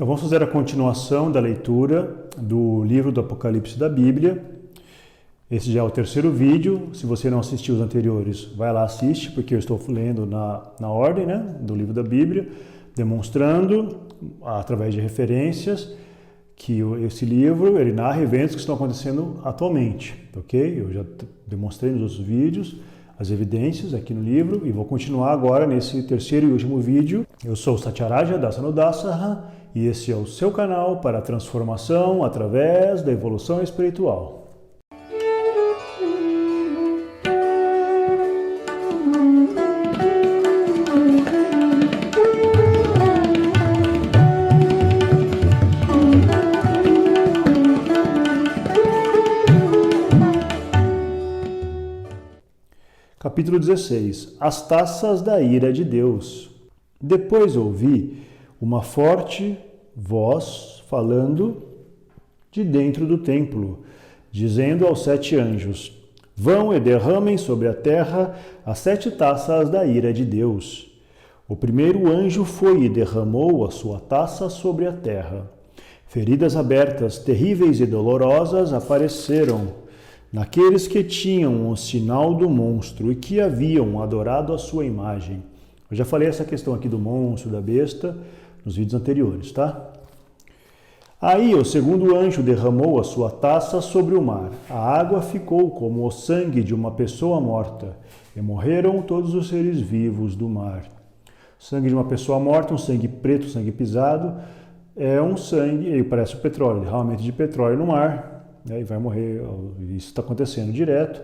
Então vamos fazer a continuação da leitura do livro do Apocalipse da Bíblia. Esse já é o terceiro vídeo. Se você não assistiu os anteriores, vai lá, assiste, porque eu estou lendo na ordem, do livro da Bíblia, demonstrando, através de referências, que esse livro ele narra eventos que estão acontecendo atualmente, ok? Eu já demonstrei nos outros vídeos as evidências aqui no livro e vou continuar agora nesse terceiro e último vídeo. Eu sou o Satyaraja Dasanudasara e esse é o seu canal para a transformação através da evolução espiritual. Capítulo 16. As taças da ira de Deus. Depois ouvi uma forte voz falando de dentro do templo, dizendo aos 7 anjos: vão e derramem sobre a terra as 7 taças da ira de Deus. O primeiro anjo foi e derramou a sua taça sobre a terra. Feridas abertas, terríveis e dolorosas apareceram naqueles que tinham o sinal do monstro e que haviam adorado a sua imagem. Eu já falei essa questão aqui do monstro, da besta, nos vídeos anteriores, tá? Aí o segundo anjo derramou a sua taça sobre o mar. A água ficou como o sangue de uma pessoa morta, e morreram todos os seres vivos do mar. O sangue de uma pessoa morta, um sangue preto, sangue pisado, é um sangue, ele parece o petróleo, derramamento de petróleo no mar, e vai morrer. Isso está acontecendo direto,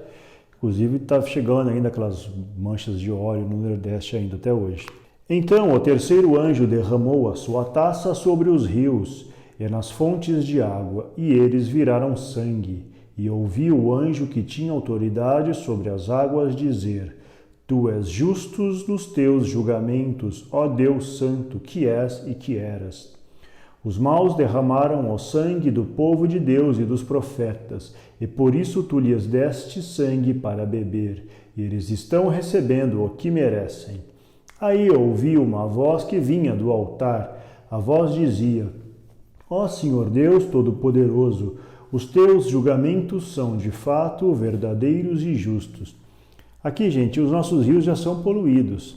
inclusive está chegando ainda aquelas manchas de óleo no Nordeste ainda até hoje. Então o terceiro anjo derramou a sua taça sobre os rios e nas fontes de água, e eles viraram sangue. E ouvi o anjo que tinha autoridade sobre as águas dizer: Tu és justos nos teus julgamentos, ó Deus Santo, que és e que eras. Os maus derramaram o sangue do povo de Deus e dos profetas, e por isso tu lhes deste sangue para beber, e eles estão recebendo o que merecem. Aí ouvi uma voz que vinha do altar. A voz dizia: Ó Senhor Deus Todo-Poderoso, os teus julgamentos são de fato verdadeiros e justos. Aqui, gente, os nossos rios já são poluídos.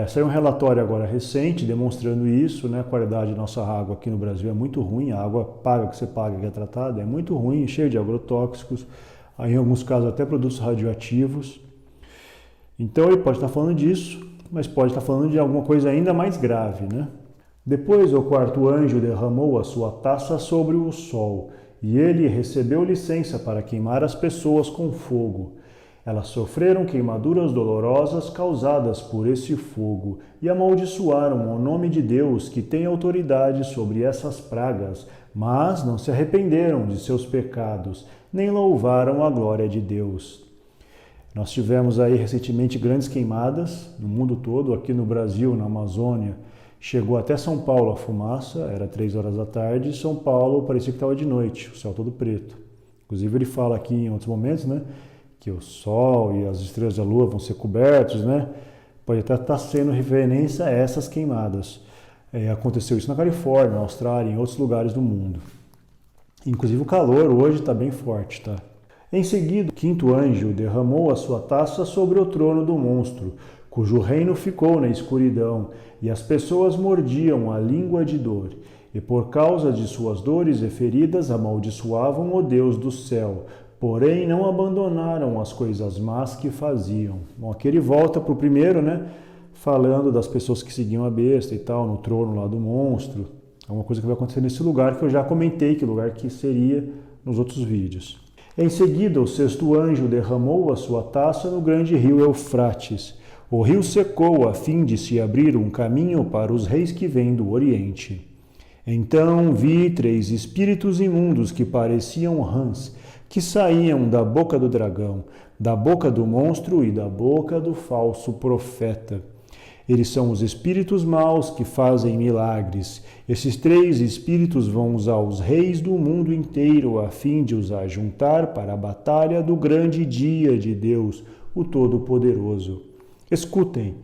Saiu um relatório agora recente demonstrando isso, a qualidade da nossa água aqui no Brasil é muito ruim, a água paga que você paga que é tratada é muito ruim, cheia de agrotóxicos, em alguns casos até produtos radioativos. Então ele pode estar falando disso, mas pode estar falando de alguma coisa ainda mais grave, Depois o quarto anjo derramou a sua taça sobre o sol, e ele recebeu licença para queimar as pessoas com fogo. Elas sofreram queimaduras dolorosas causadas por esse fogo e amaldiçoaram o nome de Deus que tem autoridade sobre essas pragas, mas não se arrependeram de seus pecados, nem louvaram a glória de Deus. Nós tivemos aí recentemente grandes queimadas no mundo todo, aqui no Brasil, na Amazônia. Chegou até São Paulo a fumaça, era 3 horas da tarde, e São Paulo parecia que estava de noite, o céu todo preto. Inclusive ele fala aqui em outros momentos, que o Sol e as estrelas da Lua vão ser cobertos, Pode até estar sendo referência a essas queimadas. Aconteceu isso na Califórnia, na Austrália, em outros lugares do mundo. Inclusive o calor hoje está bem forte, tá? Em seguida, o quinto anjo derramou a sua taça sobre o trono do monstro, cujo reino ficou na escuridão, e as pessoas mordiam a língua de dor, e por causa de suas dores e feridas amaldiçoavam o Deus do céu, porém não abandonaram as coisas más que faziam. Bom, aqui ele volta para o primeiro, falando das pessoas que seguiam a besta e tal, no trono lá do monstro. É uma coisa que vai acontecer nesse lugar que eu já comentei, que lugar que seria nos outros vídeos. Em seguida, o sexto anjo derramou a sua taça no grande rio Eufrates. O rio secou a fim de se abrir um caminho para os reis que vêm do Oriente. Então vi 3 espíritos imundos que pareciam rãs, que saíam da boca do dragão, da boca do monstro e da boca do falso profeta. Eles são os espíritos maus que fazem milagres. Esses 3 espíritos vão usar os reis do mundo inteiro a fim de os ajuntar para a batalha do grande dia de Deus, o Todo-Poderoso. Escutem,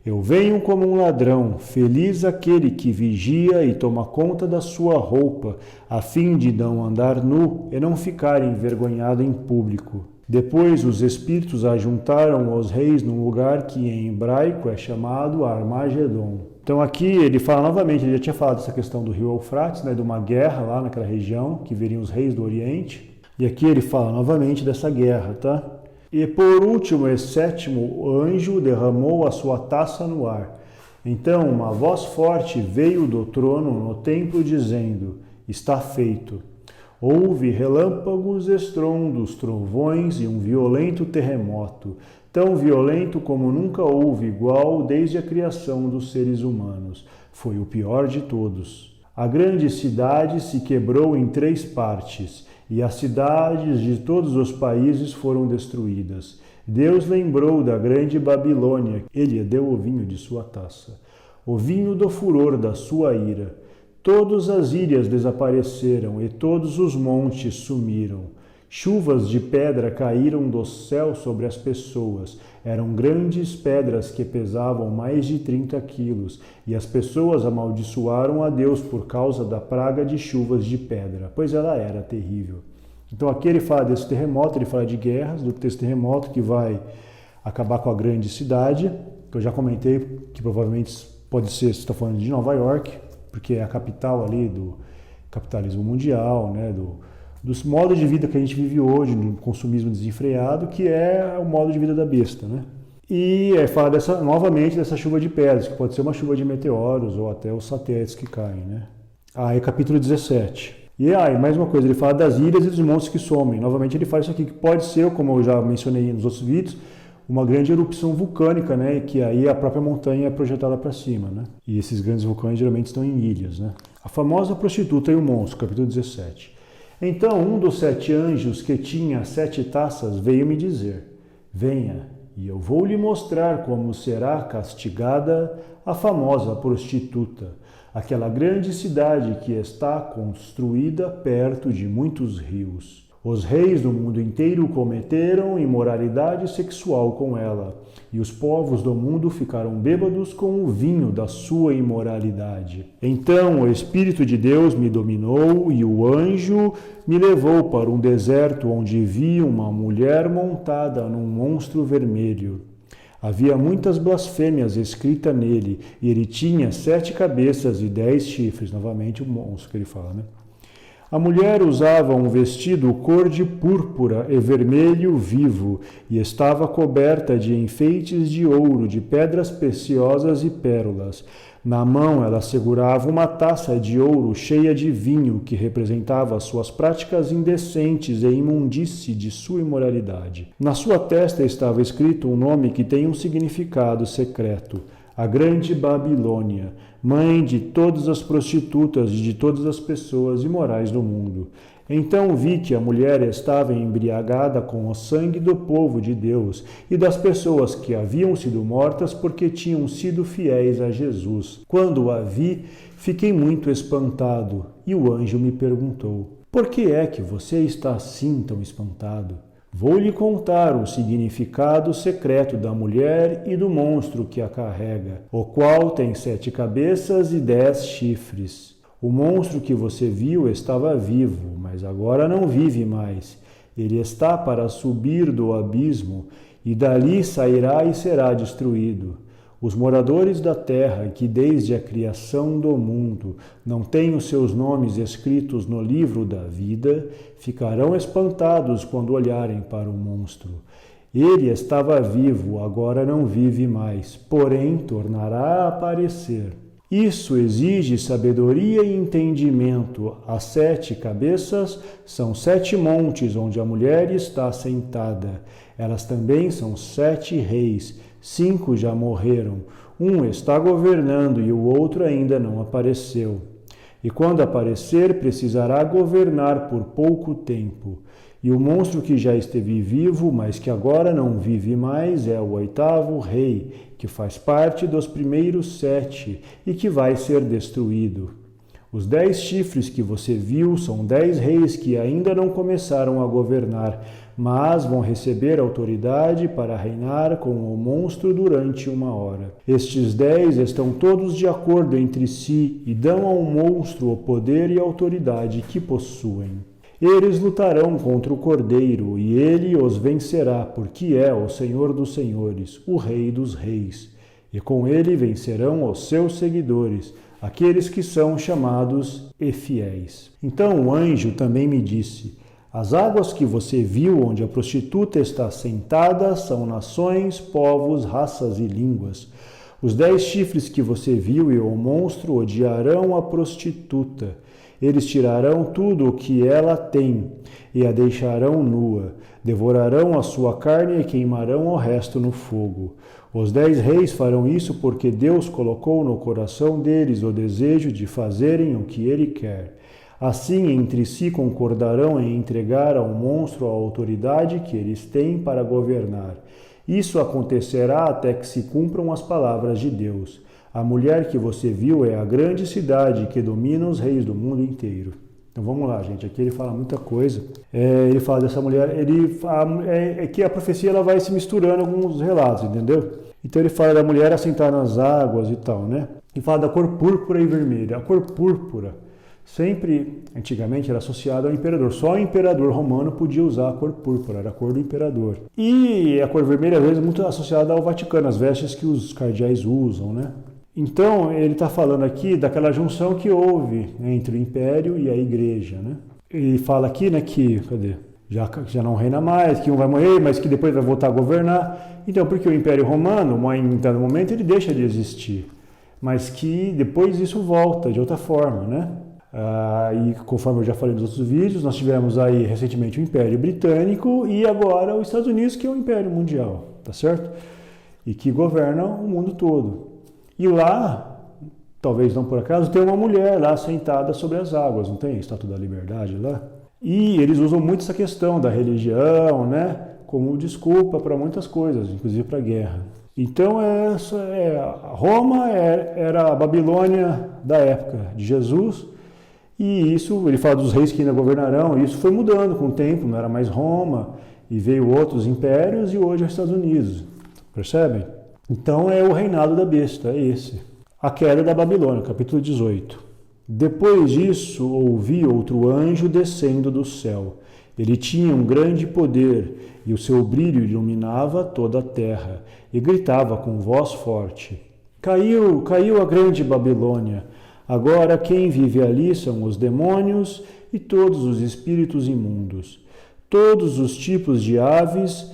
Eu venho como um ladrão, feliz aquele que vigia e toma conta da sua roupa, a fim de não andar nu e não ficar envergonhado em público. Depois os espíritos ajuntaram aos reis num lugar que em hebraico é chamado Armagedon. Então aqui ele fala novamente, ele já tinha falado dessa questão do rio Eufrates, de uma guerra lá naquela região, que viriam os reis do Oriente. E aqui ele fala novamente dessa guerra, tá? E por último e sétimo anjo derramou a sua taça no ar. Então uma voz forte veio do trono no templo dizendo, está feito. Houve relâmpagos, estrondos, trovões e um violento terremoto, tão violento como nunca houve igual desde a criação dos seres humanos. Foi o pior de todos. A grande cidade se quebrou em 3 partes, e as cidades de todos os países foram destruídas. Deus lembrou da grande Babilônia, ele deu o vinho de sua taça, o vinho do furor da sua ira. Todas as ilhas desapareceram e todos os montes sumiram. Chuvas de pedra caíram do céu sobre as pessoas. Eram grandes pedras que pesavam mais de 30 quilos, e as pessoas amaldiçoaram a Deus por causa da praga de chuvas de pedra, pois ela era terrível. Então aqui ele fala desse terremoto, ele fala de guerras, desse terremoto que vai acabar com a grande cidade, que eu já comentei que provavelmente pode ser, você está falando de Nova York, porque é a capital ali do capitalismo mundial, dos modos de vida que a gente vive hoje, do consumismo desenfreado, que é o modo de vida da besta, E fala novamente dessa chuva de pedras, que pode ser uma chuva de meteoros ou até os satélites que caem, Aí capítulo 17. E mais uma coisa, ele fala das ilhas e dos montes que somem. Novamente ele fala isso aqui, que pode ser, como eu já mencionei nos outros vídeos, uma grande erupção vulcânica, que aí a própria montanha é projetada para cima, E esses grandes vulcões geralmente estão em ilhas, A famosa prostituta e o monstro, capítulo 17. Então um dos 7 anjos que tinha 7 taças veio me dizer, venha, e eu vou lhe mostrar como será castigada a famosa prostituta, aquela grande cidade que está construída perto de muitos rios. Os reis do mundo inteiro cometeram imoralidade sexual com ela, e os povos do mundo ficaram bêbados com o vinho da sua imoralidade. Então o Espírito de Deus me dominou e o anjo me levou para um deserto onde vi uma mulher montada num monstro vermelho. Havia muitas blasfêmias escritas nele, e ele tinha 7 cabeças e 10 chifres. Novamente o monstro que ele fala, A mulher usava um vestido cor de púrpura e vermelho vivo, e estava coberta de enfeites de ouro, de pedras preciosas e pérolas. Na mão ela segurava uma taça de ouro cheia de vinho, que representava suas práticas indecentes e imundície de sua imoralidade. Na sua testa estava escrito um nome que tem um significado secreto: a Grande Babilônia, mãe de todas as prostitutas e de todas as pessoas imorais do mundo. Então vi que a mulher estava embriagada com o sangue do povo de Deus e das pessoas que haviam sido mortas porque tinham sido fiéis a Jesus. Quando a vi, fiquei muito espantado, e o anjo me perguntou, por que é que você está assim tão espantado? Vou lhe contar o significado secreto da mulher e do monstro que a carrega, o qual tem 7 cabeças e 10 chifres. O monstro que você viu estava vivo, mas agora não vive mais. Ele está para subir do abismo, e dali sairá e será destruído. Os moradores da terra, que desde a criação do mundo não têm os seus nomes escritos no livro da vida, ficarão espantados quando olharem para o monstro. Ele estava vivo, agora não vive mais, porém tornará a aparecer. Isso exige sabedoria e entendimento. As 7 cabeças são 7 montes onde a mulher está sentada. Elas também são 7 reis. 5 já morreram. Um está governando e o outro ainda não apareceu. E quando aparecer, precisará governar por pouco tempo. E o monstro que já esteve vivo, mas que agora não vive mais, é o 8º rei, que faz parte dos primeiros 7 e que vai ser destruído. Os 10 chifres que você viu são 10 reis que ainda não começaram a governar, mas vão receber autoridade para reinar com o monstro durante 1 hora. Estes 10 estão todos de acordo entre si e dão ao monstro o poder e a autoridade que possuem. Eles lutarão contra o Cordeiro, e ele os vencerá, porque é o Senhor dos Senhores, o Rei dos Reis. E com ele vencerão os seus seguidores, aqueles que são chamados e fiéis. Então o anjo também me disse: as águas que você viu onde a prostituta está sentada são nações, povos, raças e línguas. Os 10 chifres que você viu e o monstro odiarão a prostituta. Eles tirarão tudo o que ela tem e a deixarão nua. Devorarão a sua carne e queimarão o resto no fogo. Os 10 reis farão isso porque Deus colocou no coração deles o desejo de fazerem o que Ele quer. Assim, entre si concordarão em entregar ao monstro a autoridade que eles têm para governar. Isso acontecerá até que se cumpram as palavras de Deus. A mulher que você viu é a grande cidade que domina os reis do mundo inteiro. Então vamos lá, gente. Aqui ele fala muita coisa. Ele fala dessa mulher. É que a profecia ela vai se misturando com alguns relatos, entendeu? Então ele fala da mulher assentar nas águas e tal, né? E fala da cor púrpura e vermelha. A cor púrpura sempre, antigamente, era associada ao imperador. Só o imperador romano podia usar a cor púrpura, era a cor do imperador. E a cor vermelha, às vezes, muito associada ao Vaticano, as vestes que os cardeais usam, né? Então, ele está falando aqui daquela junção que houve entre o império e a igreja, né? Ele fala aqui, né, que, já não reina mais, que um vai morrer, mas que depois vai voltar a governar. Então, porque o Império Romano, em dado momento, ele deixa de existir, mas que depois isso volta de outra forma, né? E conforme eu já falei nos outros vídeos, nós tivemos aí recentemente o Império Britânico e agora os Estados Unidos, que é o Império Mundial, tá certo? E que governa o mundo todo. E lá, talvez não por acaso, tem uma mulher lá sentada sobre as águas, não tem a Estátua da Liberdade lá? E eles usam muito essa questão da religião, né, como desculpa para muitas coisas, inclusive para a guerra. Então, Roma era a Babilônia da época de Jesus, e isso, ele fala dos reis que ainda governarão, e isso foi mudando com o tempo, não era mais Roma, e veio outros impérios, e hoje é os Estados Unidos, percebem? Então é o reinado da besta, é esse. A queda da Babilônia, capítulo 18. Depois disso, ouvi outro anjo descendo do céu. Ele tinha um grande poder, e o seu brilho iluminava toda a terra, e gritava com voz forte: Caiu a grande Babilônia! Agora quem vive ali são os demônios e todos os espíritos imundos. Todos os tipos de aves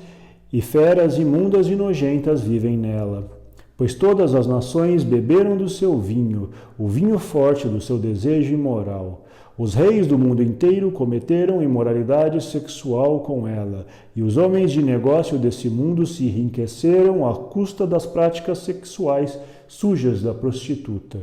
e feras imundas e nojentas vivem nela. Pois todas as nações beberam do seu vinho, o vinho forte do seu desejo imoral. Os reis do mundo inteiro cometeram imoralidade sexual com ela, e os homens de negócio desse mundo se enriqueceram à custa das práticas sexuais sujas da prostituta.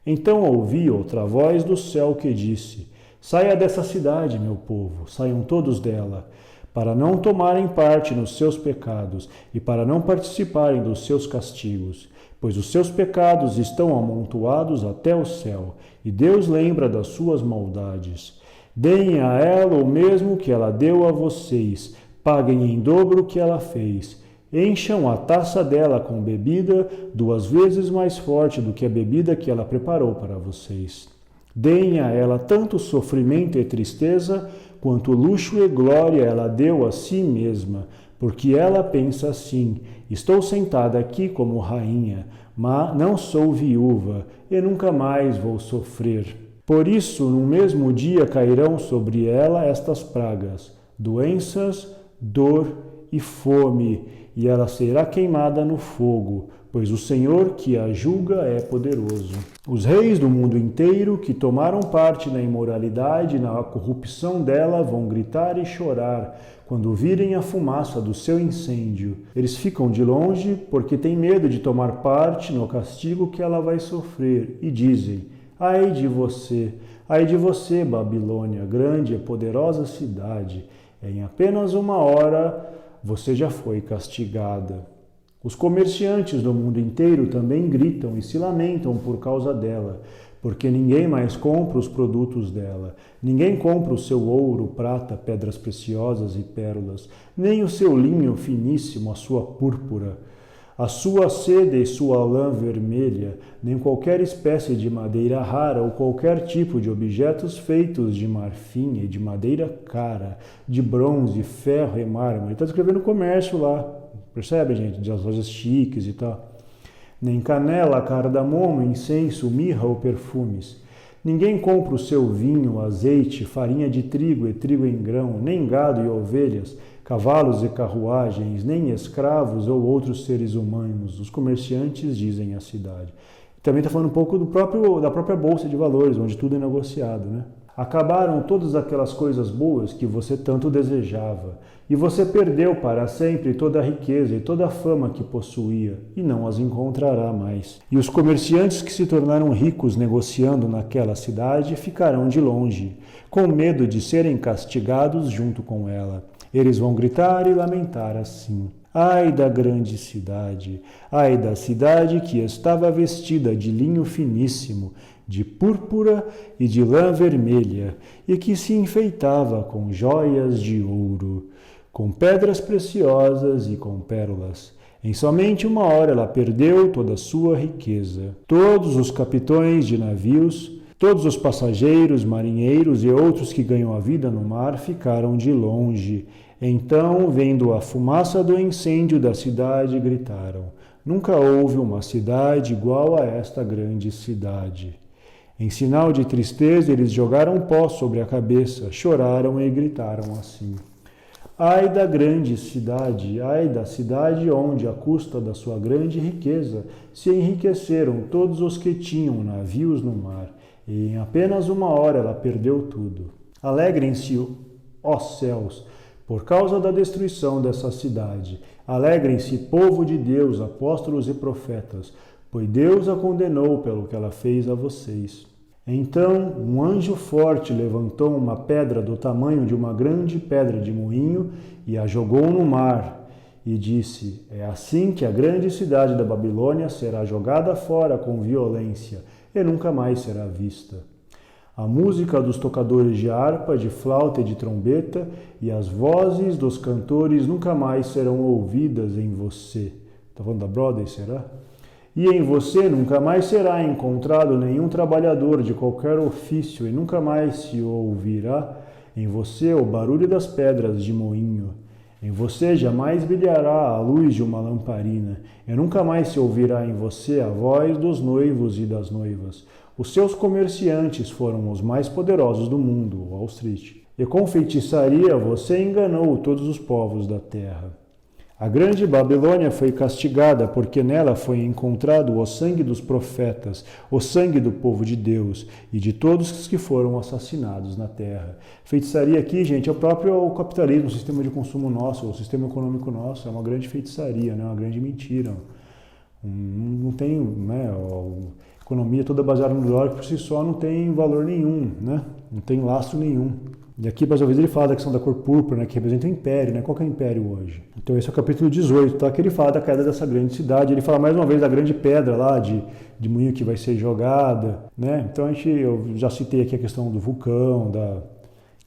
Então ouvi outra voz do céu que disse: Saia dessa cidade, meu povo, saiam todos dela, para não tomarem parte nos seus pecados e para não participarem dos seus castigos, pois os seus pecados estão amontoados até o céu, e Deus lembra das suas maldades. Deem a ela o mesmo que ela deu a vocês, paguem em dobro o que ela fez. Encham a taça dela com bebida 2 vezes mais forte do que a bebida que ela preparou para vocês. Deem a ela tanto sofrimento e tristeza, quanto luxo e glória ela deu a si mesma, porque ela pensa assim: estou sentada aqui como rainha, mas não sou viúva, e nunca mais vou sofrer. Por isso, no mesmo dia cairão sobre ela estas pragas, doenças, dor e fome, e ela será queimada no fogo, pois o Senhor que a julga é poderoso. Os reis do mundo inteiro que tomaram parte na imoralidade e na corrupção dela vão gritar e chorar quando virem a fumaça do seu incêndio. Eles ficam de longe porque têm medo de tomar parte no castigo que ela vai sofrer e dizem: ai de você, Babilônia, grande e poderosa cidade, em apenas 1 hora você já foi castigada. Os comerciantes do mundo inteiro também gritam e se lamentam por causa dela, porque ninguém mais compra os produtos dela. Ninguém compra o seu ouro, prata, pedras preciosas e pérolas, nem o seu linho finíssimo, a sua púrpura, a sua seda e sua lã vermelha, nem qualquer espécie de madeira rara ou qualquer tipo de objetos feitos de marfim e de madeira cara, de bronze, ferro e mármore. Ele está escrevendo comércio lá, percebe, gente? Das lojas chiques e tal. Nem canela, cardamomo, incenso, mirra ou perfumes. Ninguém compra o seu vinho, azeite, farinha de trigo e trigo em grão, nem gado e ovelhas, cavalos e carruagens, nem escravos ou outros seres humanos. Os comerciantes dizem a cidade. Também está falando um pouco da própria Bolsa de Valores, onde tudo é negociado, né? Acabaram todas aquelas coisas boas que você tanto desejava, e você perdeu para sempre toda a riqueza e toda a fama que possuía, e não as encontrará mais. E os comerciantes que se tornaram ricos negociando naquela cidade ficarão de longe, com medo de serem castigados junto com ela. Eles vão gritar e lamentar assim: ai da grande cidade, ai da cidade que estava vestida de linho finíssimo, de púrpura e de lã vermelha, e que se enfeitava com joias de ouro, com pedras preciosas e com pérolas. Em somente uma hora ela perdeu toda a sua riqueza. Todos os capitães de navios, todos os passageiros, marinheiros e outros que ganham a vida no mar ficaram de longe. Então, vendo a fumaça do incêndio da cidade, gritaram: nunca houve uma cidade igual a esta grande cidade. Em sinal de tristeza, eles jogaram pó sobre a cabeça, choraram e gritaram assim: ai da grande cidade, ai da cidade onde, à custa da sua grande riqueza, se enriqueceram todos os que tinham navios no mar, e em apenas uma hora ela perdeu tudo. Alegrem-se, ó céus, por causa da destruição dessa cidade. Alegrem-se, povo de Deus, apóstolos e profetas, pois Deus a condenou pelo que ela fez a vocês. Então um anjo forte levantou uma pedra do tamanho de uma grande pedra de moinho e a jogou no mar, e disse: é assim que a grande cidade da Babilônia será jogada fora com violência e nunca mais será vista. A música dos tocadores de harpa, de flauta e de trombeta e as vozes dos cantores nunca mais serão ouvidas em você. Está falando da Broadway, será? E em você nunca mais será encontrado nenhum trabalhador de qualquer ofício, e nunca mais se ouvirá em você o barulho das pedras de moinho. Em você jamais brilhará a luz de uma lamparina, e nunca mais se ouvirá em você a voz dos noivos e das noivas. Os seus comerciantes foram os mais poderosos do mundo, Wall Street. E com feitiçaria você enganou todos os povos da terra. A grande Babilônia foi castigada porque nela foi encontrado o sangue dos profetas, o sangue do povo de Deus e de todos os que foram assassinados na terra. Feitiçaria aqui, gente, é o próprio capitalismo, o sistema de consumo nosso, o sistema econômico nosso, é uma grande feitiçaria, né? Uma grande mentira. Não tem, né, a economia toda baseada no dólar que por si só não tem valor nenhum, né? Não tem lastro nenhum. E aqui, mais uma vez, ele fala da questão da cor púrpura, né, que representa o império, né? Qual que é o império hoje? Então esse é o capítulo 18, tá? Que ele fala da queda dessa grande cidade, ele fala mais uma vez da grande pedra lá de moinho que vai ser jogada, né? Então eu já citei aqui a questão do vulcão,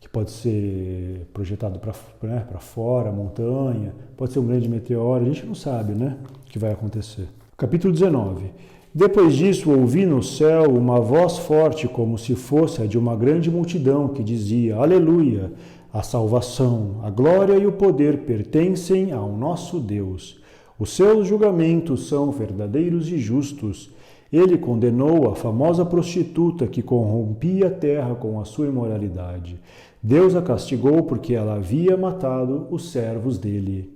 que pode ser projetado para fora, montanha, pode ser um grande meteoro, a gente não sabe, né, o que vai acontecer. Capítulo 19. Depois disso, ouvi no céu uma voz forte, como se fosse a de uma grande multidão, que dizia: Aleluia! A salvação, a glória e o poder pertencem ao nosso Deus. Os seus julgamentos são verdadeiros e justos. Ele condenou a famosa prostituta que corrompia a terra com a sua imoralidade. Deus a castigou porque ela havia matado os servos dele.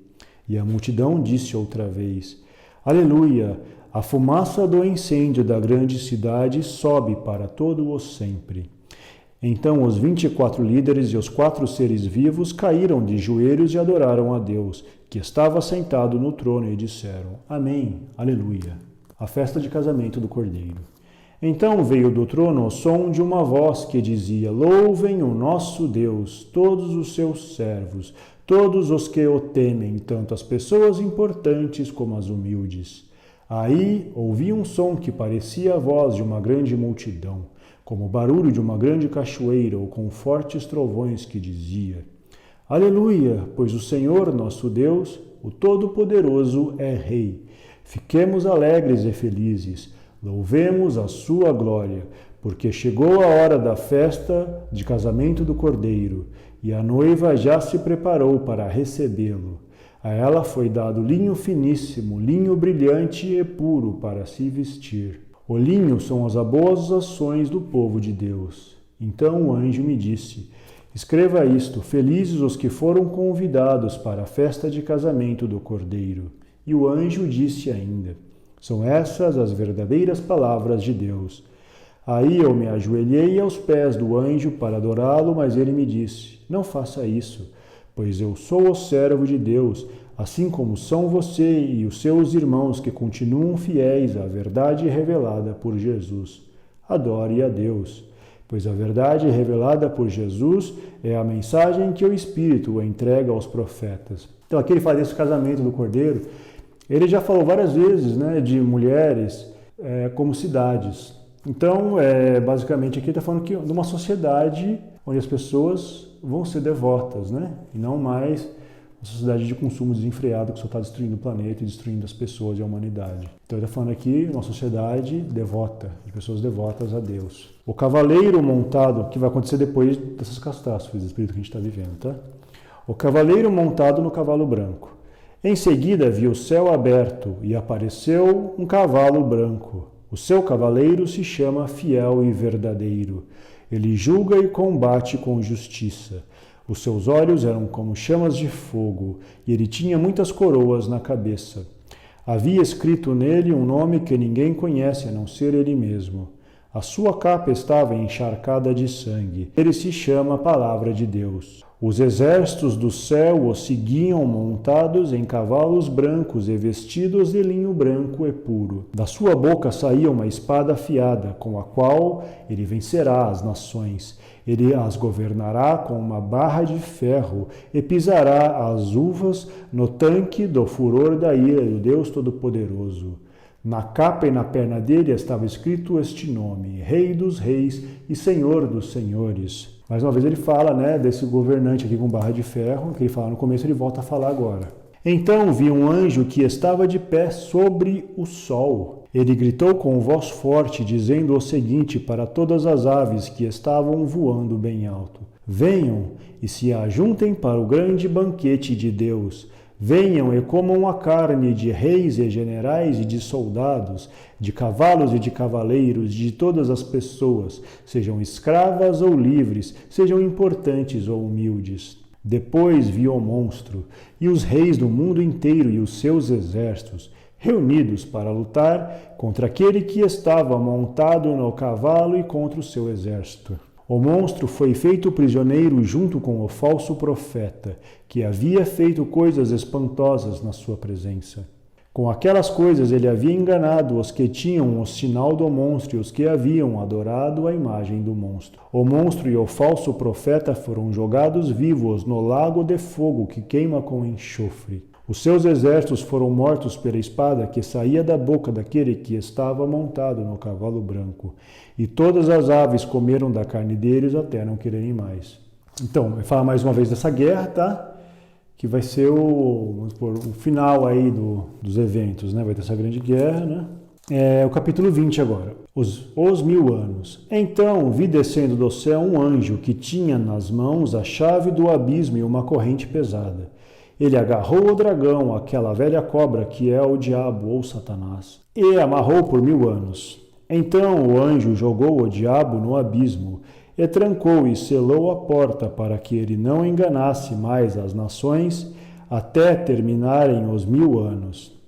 E a multidão disse outra vez: Aleluia! A fumaça do incêndio da grande cidade sobe para todo o sempre. Então os 24 líderes e os 4 seres vivos caíram de joelhos e adoraram a Deus, que estava sentado no trono, e disseram: Amém, Aleluia. A festa de casamento do Cordeiro. Então veio do trono o som de uma voz que dizia: Louvem o nosso Deus, todos os seus servos, todos os que o temem, tanto as pessoas importantes como as humildes. Aí ouvi um som que parecia a voz de uma grande multidão, como o barulho de uma grande cachoeira ou com fortes trovões que dizia: Aleluia, pois o Senhor nosso Deus, o Todo-Poderoso, é Rei. Fiquemos alegres e felizes, louvemos a sua glória, porque chegou a hora da festa de casamento do Cordeiro, e a noiva já se preparou para recebê-lo. A ela foi dado linho finíssimo, linho brilhante e puro para se vestir. O linho são as boas ações do povo de Deus. Então o anjo me disse: Escreva isto: felizes os que foram convidados para a festa de casamento do Cordeiro. E o anjo disse ainda: São essas as verdadeiras palavras de Deus. Aí eu me ajoelhei aos pés do anjo para adorá-lo, mas ele me disse: Não faça isso, pois eu sou o servo de Deus, assim como são você e os seus irmãos que continuam fiéis à verdade revelada por Jesus. Adore a Deus, pois a verdade revelada por Jesus é a mensagem que o Espírito entrega aos profetas. Então aqui ele fala desse casamento do Cordeiro. Ele já falou várias vezes, né, de mulheres como cidades. Então, basicamente aqui está falando de uma sociedade onde as pessoas vão ser devotas, né, e não mais uma sociedade de consumo desenfreado que só está destruindo o planeta e destruindo as pessoas e a humanidade. Então ele está falando aqui de uma sociedade devota, de pessoas devotas a Deus. O cavaleiro montado, que vai acontecer depois dessas catástrofes, do espírito que a gente está vivendo, tá? O cavaleiro montado no cavalo branco. Em seguida vi o céu aberto e apareceu um cavalo branco. O seu cavaleiro se chama Fiel e Verdadeiro. Ele julga e combate com justiça. Os seus olhos eram como chamas de fogo, e ele tinha muitas coroas na cabeça. Havia escrito nele um nome que ninguém conhece a não ser ele mesmo. A sua capa estava encharcada de sangue. Ele se chama Palavra de Deus. Os exércitos do céu o seguiam montados em cavalos brancos e vestidos de linho branco e puro. Da sua boca saía uma espada afiada, com a qual ele vencerá as nações. Ele as governará com uma barra de ferro e pisará as uvas no tanque do furor da ira do Deus Todo-Poderoso. Na capa e na perna dele estava escrito este nome: Rei dos Reis e Senhor dos Senhores. Mais uma vez ele fala, né, desse governante aqui com barra de ferro, que ele fala no começo, ele volta a falar agora. Então vi um anjo que estava de pé sobre o sol. Ele gritou com voz forte, dizendo o seguinte para todas as aves que estavam voando bem alto: Venham e se ajuntem para o grande banquete de Deus. Venham e comam a carne de reis e generais e de soldados, de cavalos e de cavaleiros, de todas as pessoas, sejam escravas ou livres, sejam importantes ou humildes. Depois vi o monstro e os reis do mundo inteiro e os seus exércitos, reunidos para lutar contra aquele que estava montado no cavalo e contra o seu exército. O monstro foi feito prisioneiro junto com o falso profeta, que havia feito coisas espantosas na sua presença. Com aquelas coisas ele havia enganado os que tinham o sinal do monstro e os que haviam adorado a imagem do monstro. O monstro e o falso profeta foram jogados vivos no lago de fogo que queima com enxofre. Os seus exércitos foram mortos pela espada que saía da boca daquele que estava montado no cavalo branco. E todas as aves comeram da carne deles até não quererem mais. Então, vai falar mais uma vez dessa guerra, tá? Que vai ser o final aí dos eventos, né? Vai ter essa grande guerra, né? O capítulo 20 agora. Os 1000 anos. Então vi descendo do céu um anjo que tinha nas mãos a chave do abismo e uma corrente pesada. Ele agarrou o dragão, aquela velha cobra que é o diabo ou Satanás, e amarrou por 1000 anos. Então o anjo jogou o diabo no abismo, e trancou e selou a porta para que ele não enganasse mais as nações até terminarem os 1000 anos.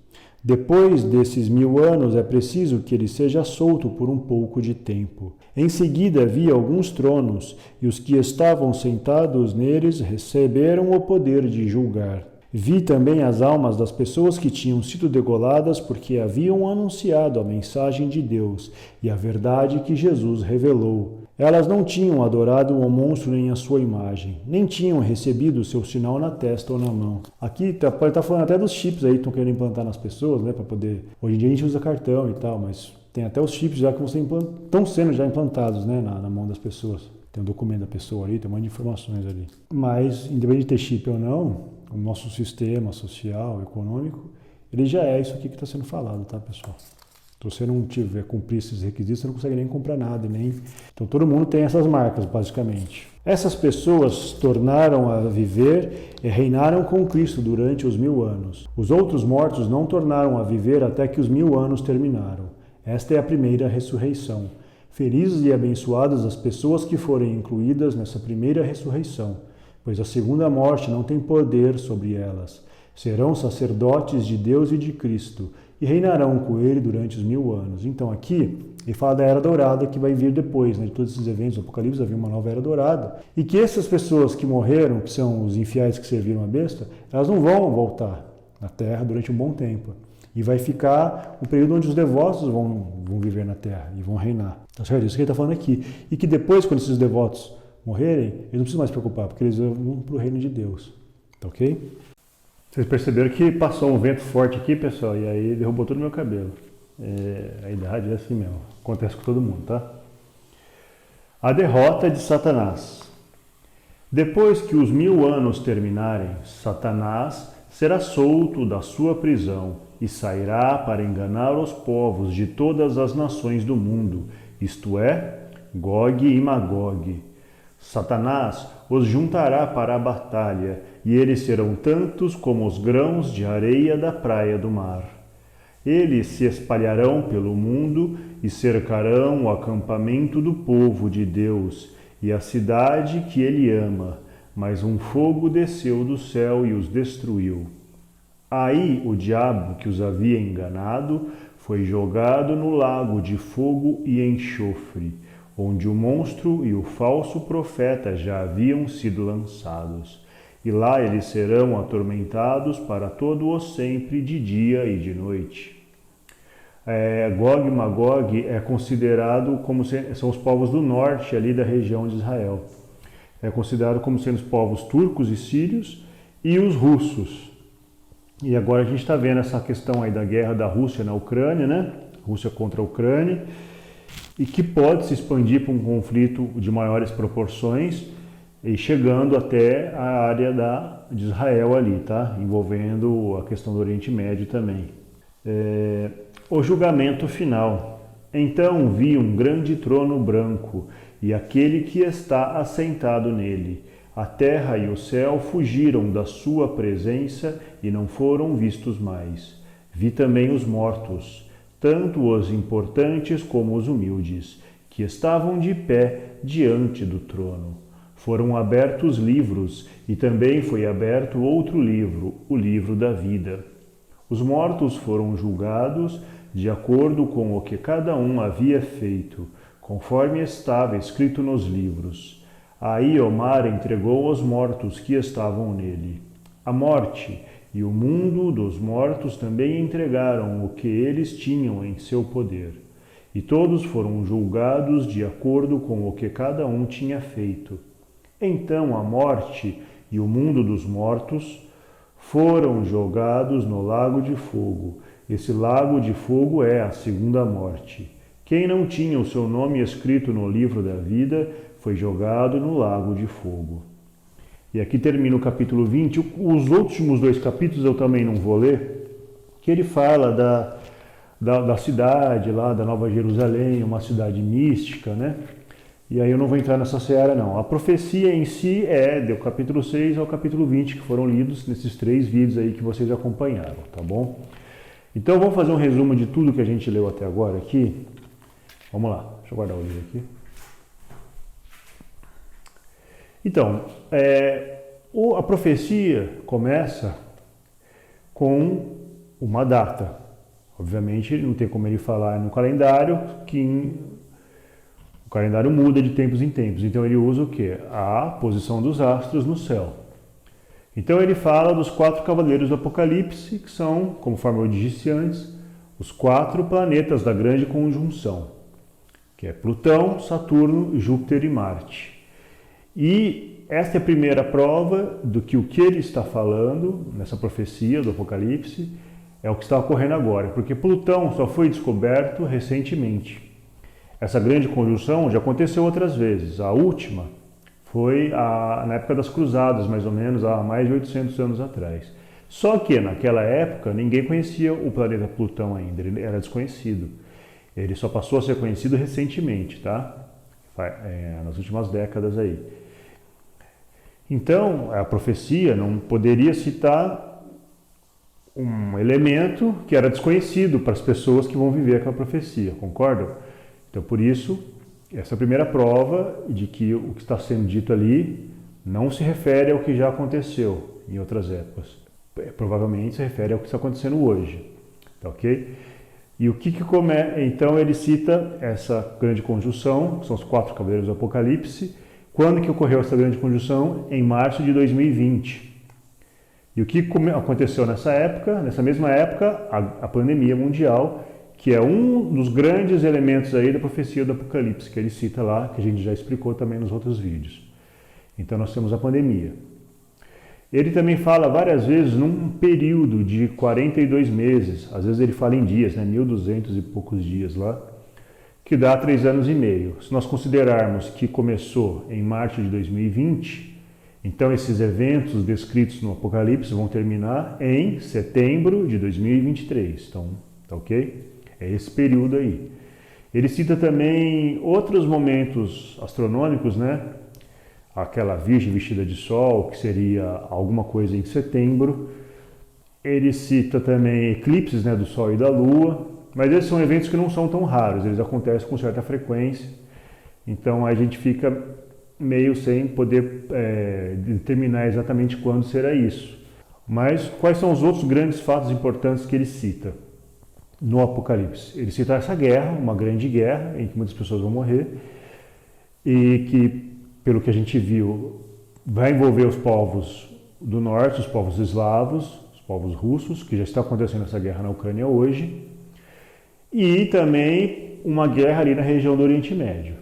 Depois desses 1000 anos é preciso que ele seja solto por um pouco de tempo. Em seguida vi alguns tronos, e os que estavam sentados neles receberam o poder de julgar. Vi também as almas das pessoas que tinham sido degoladas porque haviam anunciado a mensagem de Deus e a verdade que Jesus revelou. Elas não tinham adorado o monstro nem a sua imagem, nem tinham recebido o seu sinal na testa ou na mão. Aqui pode estar falando até dos chips aí que estão querendo implantar nas pessoas, né, para poder... Hoje em dia a gente usa cartão e tal, mas tem até os chips já que estão sendo já implantados, né, na mão das pessoas. Tem um documento da pessoa ali, tem um monte de informações ali. Mas, independente de ter chip ou não, o nosso sistema social, econômico, ele já é isso aqui que está sendo falado, tá, pessoal? Se você não tiver cumprir esses requisitos, você não consegue nem comprar nada. Então todo mundo tem essas marcas, basicamente. Essas pessoas tornaram a viver e reinaram com Cristo durante os 1000 anos. Os outros mortos não tornaram a viver até que os 1000 anos terminaram. Esta é a primeira ressurreição. Felizes e abençoadas as pessoas que forem incluídas nessa primeira ressurreição, pois a segunda morte não tem poder sobre elas. Serão sacerdotes de Deus e de Cristo, e reinarão com ele durante os 1000 anos. Então aqui, ele fala da Era Dourada que vai vir depois, né, de todos esses eventos do Apocalipse, vai vir uma nova Era Dourada, e que essas pessoas que morreram, que são os infiéis que serviram a besta, elas não vão voltar na Terra durante um bom tempo. E vai ficar um período onde os devotos vão viver na Terra e vão reinar. Tá certo? Isso que ele está falando aqui. E que depois, quando esses devotos morrerem, eles não precisam mais se preocupar, porque eles vão para o reino de Deus. Tá ok? Vocês perceberam que passou um vento forte aqui, pessoal, e aí derrubou todo o meu cabelo. A idade é assim mesmo. Acontece com todo mundo, tá? A derrota de Satanás. Depois que os 1000 anos terminarem, Satanás será solto da sua prisão e sairá para enganar os povos de todas as nações do mundo, isto é, Gog e Magog. Satanás os juntará para a batalha, e eles serão tantos como os grãos de areia da praia do mar. Eles se espalharão pelo mundo e cercarão o acampamento do povo de Deus e a cidade que ele ama, mas um fogo desceu do céu e os destruiu. Aí o diabo que os havia enganado foi jogado no lago de fogo e enxofre, onde o monstro e o falso profeta já haviam sido lançados. E lá eles serão atormentados para todo o sempre, de dia e de noite. Gog e Magog é considerado como são os povos do norte ali da região de Israel. É considerado como sendo os povos turcos e sírios e os russos. E agora a gente está vendo essa questão aí da guerra da Rússia na Ucrânia, né? Rússia contra a Ucrânia, e que pode se expandir para um conflito de maiores proporções e chegando até a área de Israel ali, tá? Envolvendo a questão do Oriente Médio também. O julgamento final. Então vi um grande trono branco e aquele que está assentado nele. A terra e o céu fugiram da sua presença e não foram vistos mais. Vi também os mortos, tanto os importantes como os humildes, que estavam de pé diante do trono. Foram abertos livros, e também foi aberto outro livro, o livro da vida. Os mortos foram julgados de acordo com o que cada um havia feito, conforme estava escrito nos livros. Aí o mar entregou os mortos que estavam nele. A morte e o mundo dos mortos também entregaram o que eles tinham em seu poder. E todos foram julgados de acordo com o que cada um tinha feito. Então a morte e o mundo dos mortos foram jogados no lago de fogo. Esse lago de fogo é a segunda morte. Quem não tinha o seu nome escrito no livro da vida foi jogado no lago de fogo. E aqui termina o capítulo 20. Os últimos 2 capítulos eu também não vou ler, que ele fala da cidade lá, da Nova Jerusalém, uma cidade mística, né? E aí eu não vou entrar nessa seara não. A profecia em si é do capítulo 6 ao capítulo 20, que foram lidos nesses 3 vídeos aí que vocês acompanharam, tá bom? Então vamos fazer um resumo de tudo que a gente leu até agora aqui. Vamos lá, deixa eu guardar o livro aqui. Então, a profecia começa com uma data. Obviamente, não tem como ele falar no calendário, que o calendário muda de tempos em tempos. Então, ele usa o quê? A posição dos astros no céu. Então, ele fala dos 4 cavaleiros do Apocalipse, que são, conforme eu disse antes, os 4 planetas da grande conjunção. que é Plutão, Saturno, Júpiter e Marte. E esta é a primeira prova do que o que ele está falando nessa profecia do Apocalipse é o que está ocorrendo agora, porque Plutão só foi descoberto recentemente. Essa grande conjunção já aconteceu outras vezes. A última foi na época das Cruzadas, mais ou menos, há mais de 800 anos atrás. Só que naquela época ninguém conhecia o planeta Plutão ainda, ele era desconhecido. Ele só passou a ser conhecido recentemente, tá? Nas últimas décadas aí. Então, a profecia não poderia citar um elemento que era desconhecido para as pessoas que vão viver aquela profecia, concordam? Então, por isso, essa é a primeira prova de que o que está sendo dito ali não se refere ao que já aconteceu em outras épocas. Provavelmente se refere ao que está acontecendo hoje, tá ok? E o que então ele cita essa grande conjunção, que são os 4 cavaleiros do Apocalipse. Quando que ocorreu essa grande conjunção? Em março de 2020. E o que aconteceu nessa época? Nessa mesma época, a pandemia mundial, que é um dos grandes elementos aí da profecia do Apocalipse, que ele cita lá, que a gente já explicou também nos outros vídeos. Então nós temos a pandemia. Ele também fala várias vezes num período de 42 meses, às vezes ele fala em dias, 1.200 e poucos dias lá, que dá 3 anos e meio. Se nós considerarmos que começou em março de 2020, então esses eventos descritos no Apocalipse vão terminar em setembro de 2023. Então, tá ok? É esse período aí. Ele cita também outros momentos astronômicos, né? Aquela Virgem vestida de sol, que seria alguma coisa em setembro. Ele cita também eclipses, né, do Sol e da Lua, mas esses são eventos que não são tão raros, eles acontecem com certa frequência, então a gente fica meio sem poder determinar exatamente quando será isso. Mas quais são os outros grandes fatos importantes que ele cita no Apocalipse? Ele cita essa guerra, uma grande guerra, em que muitas pessoas vão morrer, e que, pelo que a gente viu, vai envolver os povos do norte, os povos eslavos, os povos russos, que já está acontecendo essa guerra na Ucrânia hoje, e também uma guerra ali na região do Oriente Médio.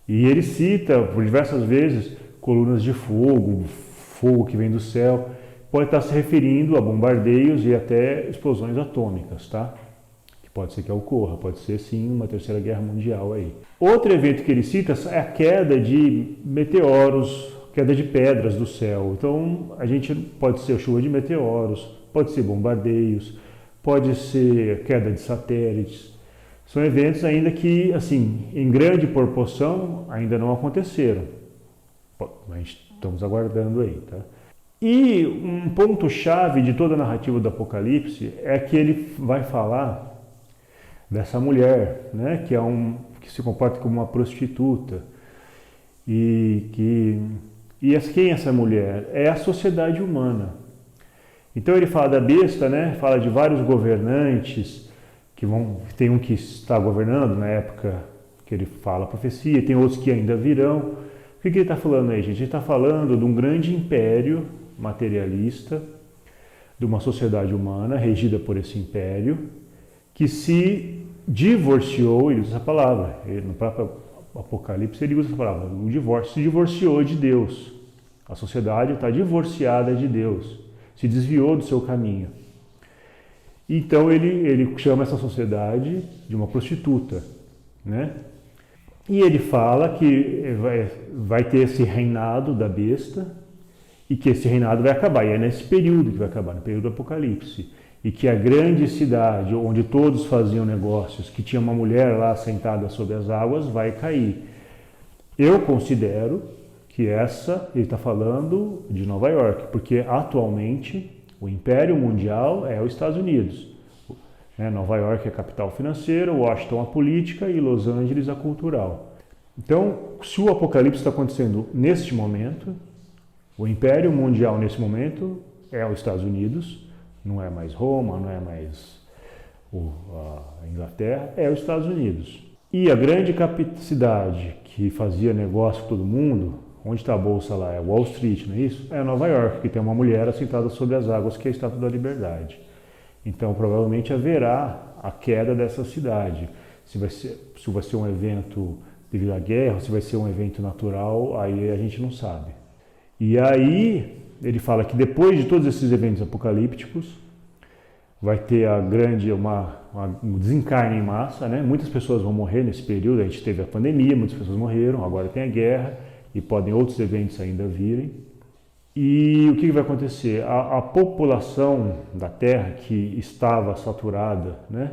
E ele cita, por diversas vezes, colunas de fogo, fogo que vem do céu, pode estar se referindo a bombardeios e até explosões atômicas, tá? Que pode ser que ocorra, pode ser sim uma terceira guerra mundial aí. Outro evento que ele cita é a queda de meteoros, queda de pedras do céu. Então, a gente pode ser chuva de meteoros, pode ser bombardeios, pode ser queda de satélites. São eventos ainda que, assim, em grande proporção, ainda não aconteceram. Mas estamos aguardando aí, tá? E um ponto-chave de toda a narrativa do Apocalipse é que ele vai falar dessa mulher, né, que se comporta como uma prostituta. Quem é essa mulher? É a sociedade humana. Então ele fala da besta, né, fala de vários governantes, tem um que está governando na época que ele fala a profecia, tem outros que ainda virão. O que ele está falando aí, gente? Ele está falando de um grande império materialista, de uma sociedade humana regida por esse império, que se divorciou, ele usa essa palavra, no próprio Apocalipse ele usa essa palavra, o divórcio, se divorciou de Deus. A sociedade está divorciada de Deus, se desviou do seu caminho. Então ele chama essa sociedade de uma prostituta, né? E ele fala que vai ter esse reinado da besta e que esse reinado vai acabar. E é nesse período que vai acabar, no período do Apocalipse. E que a grande cidade, onde todos faziam negócios, que tinha uma mulher lá sentada sobre as águas, vai cair. Eu considero que ele está falando de Nova York, porque atualmente o Império Mundial é os Estados Unidos. Nova York é a capital financeira, Washington a política e Los Angeles a cultural. Então, se o Apocalipse está acontecendo neste momento, o Império Mundial nesse momento é os Estados Unidos, não é mais Roma, não é mais a Inglaterra, é os Estados Unidos. E a grande cidade que fazia negócio com todo mundo, onde está a bolsa lá, é Wall Street, não é isso? É Nova York, que tem uma mulher assentada sobre as águas, que é a Estátua da Liberdade. Então, provavelmente haverá a queda dessa cidade. Se vai ser um evento devido à guerra, ou se vai ser um evento natural, aí a gente não sabe. E aí ele fala que depois de todos esses eventos apocalípticos, vai ter um desencarne em massa, né? Muitas pessoas vão morrer nesse período, a gente teve a pandemia, muitas pessoas morreram, agora tem a guerra e podem outros eventos ainda virem. E o que vai acontecer? A população da Terra que estava saturada, né,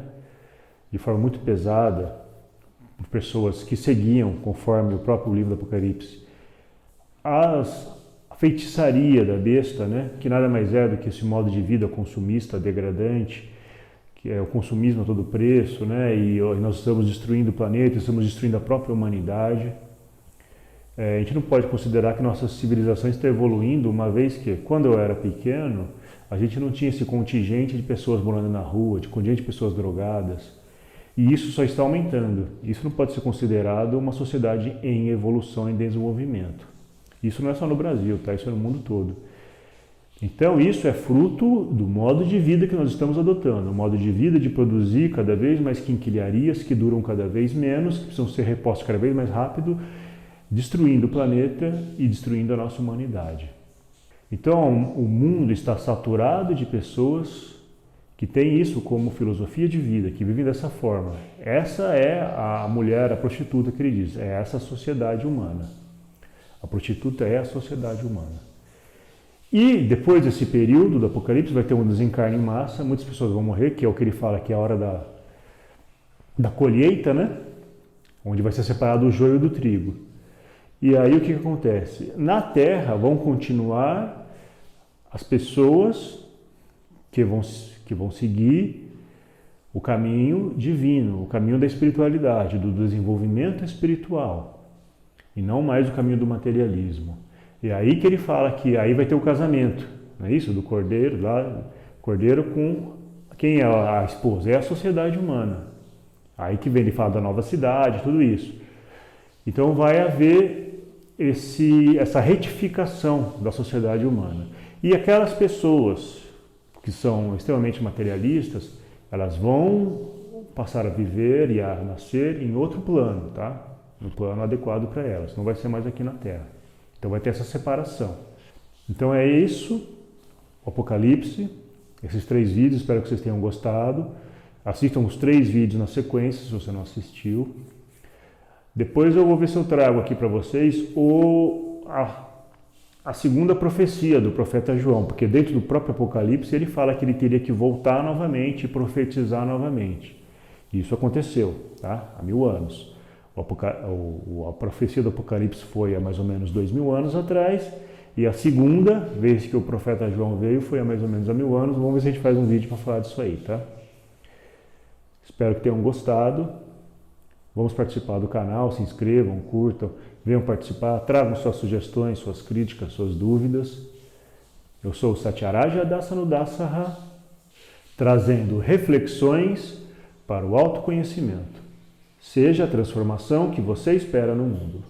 de forma muito pesada, por pessoas que seguiam, conforme o próprio livro do Apocalipse, a feitiçaria da besta, né, que nada mais é do que esse modo de vida consumista, degradante, que é o consumismo a todo preço, né, e nós estamos destruindo o planeta, estamos destruindo a própria humanidade. A gente não pode considerar que nossa civilização está evoluindo, uma vez que, quando eu era pequeno, a gente não tinha esse contingente de pessoas morando na rua, de contingente de pessoas drogadas. E isso só está aumentando. Isso não pode ser considerado uma sociedade em evolução, em desenvolvimento. Isso não é só no Brasil, tá? Isso é no mundo todo. Então isso é fruto do modo de vida que nós estamos adotando. O modo de vida de produzir cada vez mais quinquilharias que duram cada vez menos, que precisam ser repostas cada vez mais rápido, destruindo o planeta e destruindo a nossa humanidade. Então o mundo está saturado de pessoas que têm isso como filosofia de vida, que vivem dessa forma. Essa é a mulher, a prostituta que ele diz, é essa a sociedade humana. A prostituta é a sociedade humana. E depois desse período do Apocalipse vai ter um desencarne em massa, muitas pessoas vão morrer, que é o que ele fala que é a hora da colheita, né? Onde vai ser separado o joio do trigo. E aí o que acontece? Na Terra vão continuar as pessoas que vão seguir o caminho divino, o caminho da espiritualidade, do desenvolvimento espiritual, e não mais o caminho do materialismo. E aí que ele fala que aí vai ter o casamento, não é isso? Do cordeiro, lá, cordeiro com quem é a esposa? É a sociedade humana. Aí que vem ele fala da nova cidade, tudo isso. Então vai haver essa retificação da sociedade humana. E aquelas pessoas que são extremamente materialistas, elas vão passar a viver e a nascer em outro plano, tá? No plano adequado para elas. Não vai ser mais aqui na Terra. Então vai ter essa separação. Então é isso, o Apocalipse, esses 3 vídeos, espero que vocês tenham gostado. Assistam os 3 vídeos na sequência, se você não assistiu. Depois eu vou ver se eu trago aqui para vocês a segunda profecia do profeta João, porque dentro do próprio Apocalipse ele fala que ele teria que voltar novamente e profetizar novamente. Isso aconteceu, tá? Há 1000 anos. A profecia do Apocalipse foi há mais ou menos 2000 anos atrás, e a segunda vez que o profeta João veio foi há mais ou menos há 1000 anos. Vamos ver se a gente faz um vídeo para falar disso aí, tá? Espero que tenham gostado. Vamos participar do canal, se inscrevam, curtam, venham participar, tragam suas sugestões, suas críticas, suas dúvidas. Eu sou o Satyaraja Dasanudasara, trazendo reflexões para o autoconhecimento. Seja a transformação que você espera no mundo.